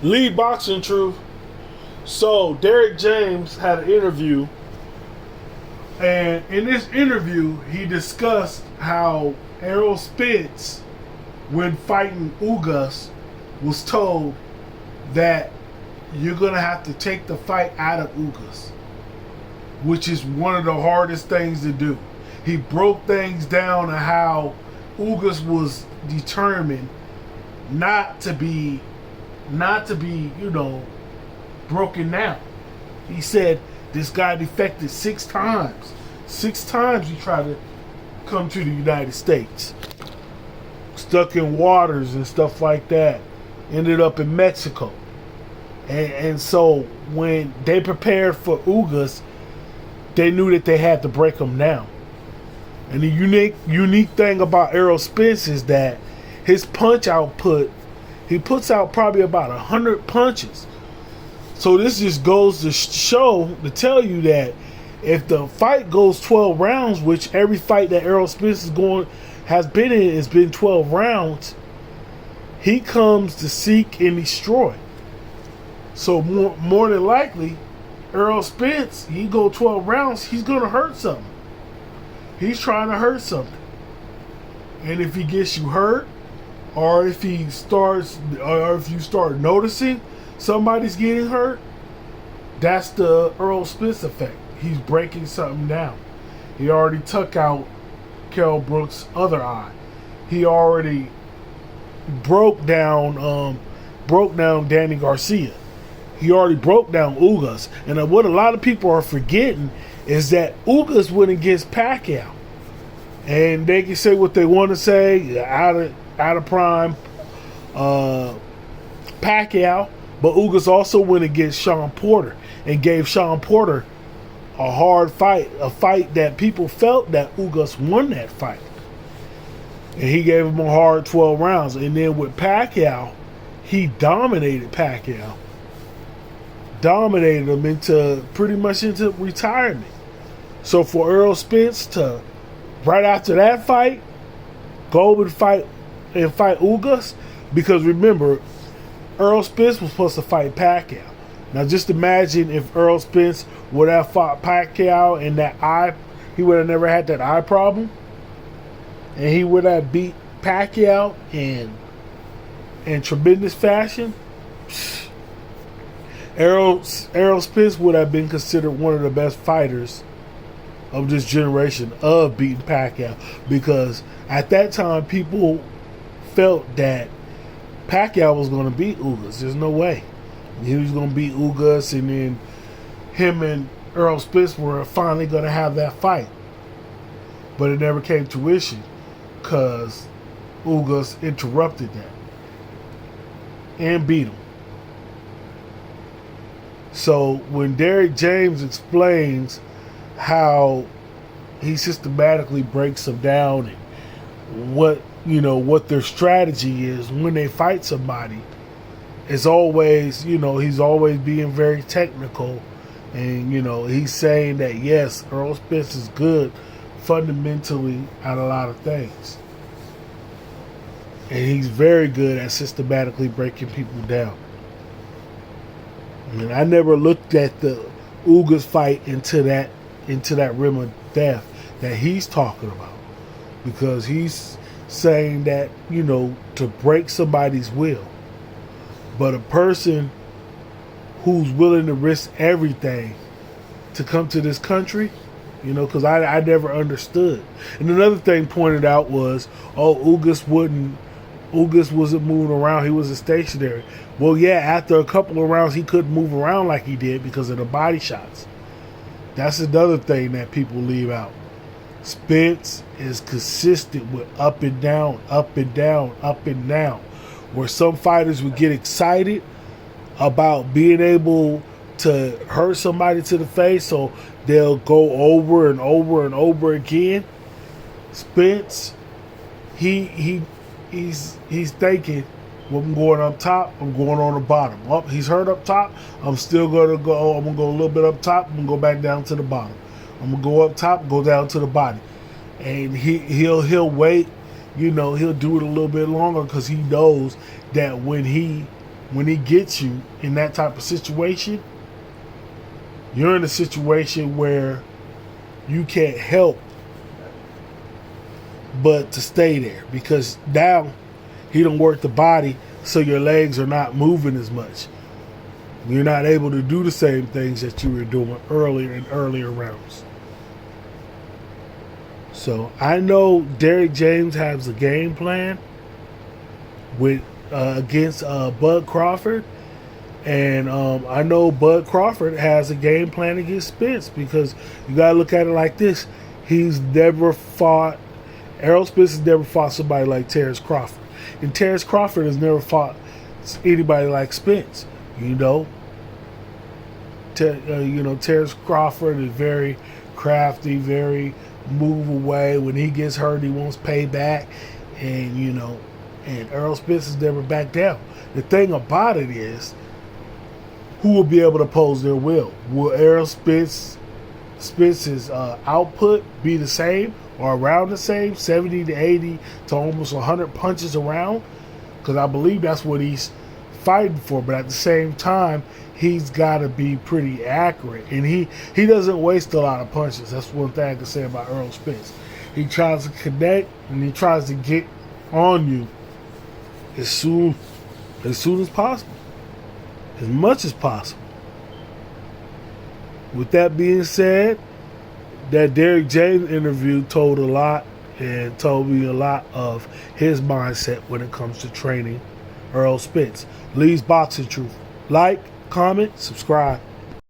Lead boxing truth. So Derrick James had an interview, and in this interview, he discussed how Errol Spence, when fighting Ugas, was told that you're gonna have to take the fight out of Ugas, which is one of the hardest things to do. He broke things down on how Ugas was determined not to be, broken down. He said this guy defected 6 times. 6 times he tried to come to the United States. Stuck in waters and stuff like that. Ended up in Mexico. And so when they prepared for Ugas, they knew that they had to break him down. And the unique thing about Errol Spence is that his punch output, he puts out probably about 100 punches. So this just goes to show, to tell you that if the fight goes 12 rounds, which every fight that Errol Spence has been in has been 12 rounds, he comes to seek and destroy. So more than likely, Errol Spence, he go 12 rounds, he's gonna hurt something. He's trying to hurt something. And if he gets you hurt, or if you start noticing somebody's getting hurt, that's the Errol Spence effect. He's breaking something down. He already took out Kell Brook's other eye. He already broke down Danny Garcia. He already broke down Ugas. And what a lot of people are forgetting is that Ugas went against Pacquiao. And they can say what they want to say, out of prime Pacquiao. But Ugas also went against Sean Porter and gave Sean Porter a hard fight, a fight that people felt that Ugas won that fight. And he gave him a hard 12 rounds. And then with Pacquiao, he dominated Pacquiao. Dominated him into pretty much into retirement. So for Errol Spence to, right after that fight, go and fight Ugas, because remember, Errol Spence was supposed to fight Pacquiao. Now just imagine if Errol Spence would have fought Pacquiao and that eye, he would have never had that eye problem. And he would have beat Pacquiao in tremendous fashion. Errol Spence would have been considered one of the best fighters of this generation of beating Pacquiao, because at that time people felt that Pacquiao was going to beat Ugas. There's no way. He was going to beat Ugas, and then him and Errol Spence were finally going to have that fight. But it never came to fruition because Ugas interrupted that and beat him. So when Derrick James explains how he systematically breaks them down and what their strategy is when they fight somebody, it's always, he's always being very technical. And, he's saying that, yes, Errol Spence is good fundamentally at a lot of things. And he's very good at systematically breaking people down. And I never looked at the Ugas fight into that rim of death that he's talking about, because he's saying that, to break somebody's will. But a person who's willing to risk everything to come to this country, because I never understood. And another thing pointed out was, Ugas wasn't moving around, he was stationary. Well, yeah, after a couple of rounds he couldn't move around like he did because of the body shots. That's another thing that people leave out. Spence is consistent with up and down, up and down, up and down. Where some fighters would get excited about being able to hurt somebody to the face, so they'll go over and over and over again. Spence, he's thinking, well, I'm going up top, I'm going on the bottom. Oh, he's hurt up top, I'm still going to go, I'm going to go a little bit up top, I'm going to go back down to the bottom. I'm going to go up top, go down to the body. And he'll wait, he'll do it a little bit longer, because he knows that when he when he gets you in that type of situation, you're in a situation where you can't help but to stay there, because now he don't work the body, so your legs are not moving as much. You're not able to do the same things that you were doing earlier in earlier rounds. So I know Derrick James has a game plan with against Bud Crawford, and I know Bud Crawford has a game plan against Spence, because you gotta look at it like this: he's never fought. Errol Spence has never fought somebody like Terrence Crawford, and Terrence Crawford has never fought anybody like Spence. Terrence Crawford is very crafty, very move away. When he gets hurt, he wants payback, and Errol Spence has never backed down. The thing about it is, who will be able to oppose their will? Will Errol Spence's output be the same or around the same, 70 to 80 to almost 100 punches around? Because I believe that's what he's fighting for. But at the same time, he's got to be pretty accurate, and he doesn't waste a lot of punches. That's one thing I can say about Errol Spence. He tries to connect, and he tries to get on you as soon as possible, as much as possible. With that being said, that Derrick James interview told a lot, and told me a lot of his mindset when it comes to training Errol Spence. Lee's Boxing Truth. Like, comment, subscribe.